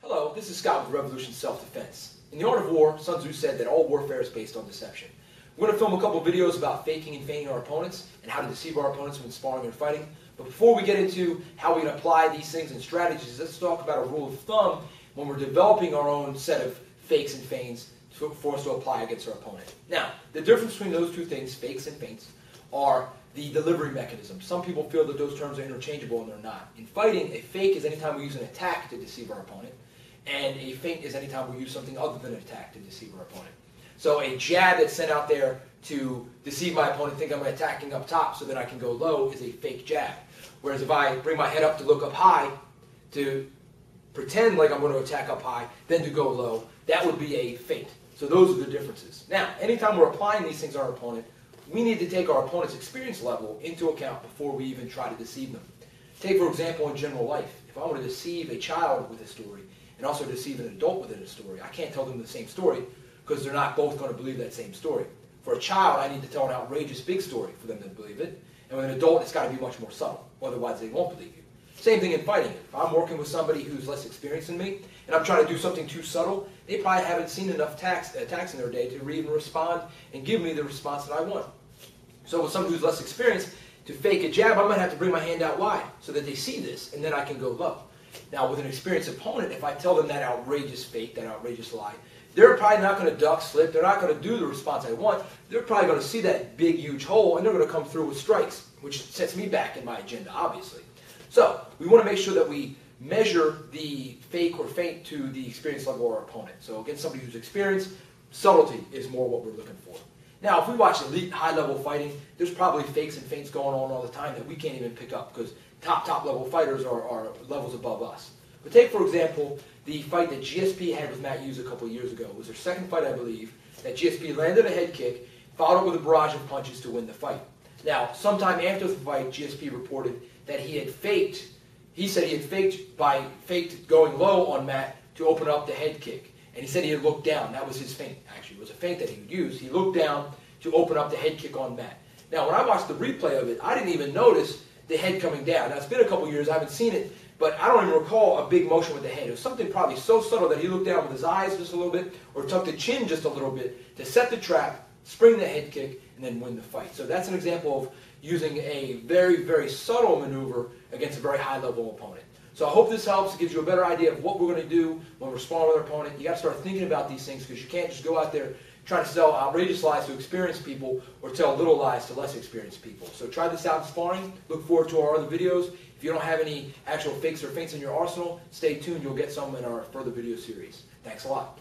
Hello, this is Scott with Revolution Self-Defense. In the Art of War, Sun Tzu said that all warfare is based on deception. We're going to film a couple of videos about faking and feigning our opponents and how to deceive our opponents when sparring and fighting. But before we get into how we can apply these things and strategies, let's talk about a rule of thumb when we're developing our own set of fakes and feigns for us to apply against our opponent. Now, the difference between those two things, fakes and feints, are the delivery mechanism. Some people feel that those terms are interchangeable and they're not. In fighting, a fake is anytime we use an attack to deceive our opponent, and a feint is anytime we use something other than an attack to deceive our opponent. So a jab that's sent out there to deceive my opponent, think I'm attacking up top so that I can go low, is a fake jab. Whereas if I bring my head up to look up high, to pretend like I'm going to attack up high, then to go low, that would be a feint. So those are the differences. Now, anytime we're applying these things on our opponent, we need to take our opponent's experience level into account before we even try to deceive them. Take, for example, in general life. If I want to deceive a child with a story and also deceive an adult within a story, I can't tell them the same story because they're not both going to believe that same story. For a child, I need to tell an outrageous big story for them to believe it. And with an adult, it's got to be much more subtle. Otherwise, they won't believe you. Same thing in fighting. If I'm working with somebody who's less experienced than me, and I'm trying to do something too subtle, they probably haven't seen enough attacks in their day to even respond and give me the response that I want. So with somebody who's less experienced, to fake a jab, I might have to bring my hand out wide so that they see this, and then I can go low. Now, with an experienced opponent, if I tell them that outrageous fake, that outrageous lie, they're probably not going to duck, slip. They're not going to do the response I want. They're probably going to see that big, huge hole, and they're going to come through with strikes, which sets me back in my agenda, obviously. So we want to make sure that we measure the fake or feint to the experience level of our opponent. So against somebody who's experienced, subtlety is more what we're looking for. Now, if we watch elite, high-level fighting, there's probably fakes and feints going on all the time that we can't even pick up because top-level fighters are levels above us. But take, for example, the fight that GSP had with Matt Hughes a couple of years ago. It was their second fight, I believe, that GSP landed a head kick, followed up with a barrage of punches to win the fight. Now, sometime after the fight, GSP reported that he had faked, he said he had faked going low on Matt to open up the head kick. And he said he had looked down. That was his feint, actually. It was a feint that he would use. He looked down to open up the head kick on Matt. Now, when I watched the replay of it, I didn't even notice the head coming down. Now, it's been a couple years. I haven't seen it. But I don't even recall a big motion with the head. It was something probably so subtle that he looked down with his eyes just a little bit or tucked the chin just a little bit to set the trap, spring the head kick, and then win the fight. So that's an example of using a very, very subtle maneuver against a very high-level opponent. So I hope this helps. It gives you a better idea of what we're going to do when we're sparring with our opponent. You got to start thinking about these things because you can't just go out there trying to sell outrageous lies to experienced people or tell little lies to less experienced people. So try this out in sparring. Look forward to our other videos. If you don't have any actual fakes or feints in your arsenal, stay tuned. You'll get some in our further video series. Thanks a lot.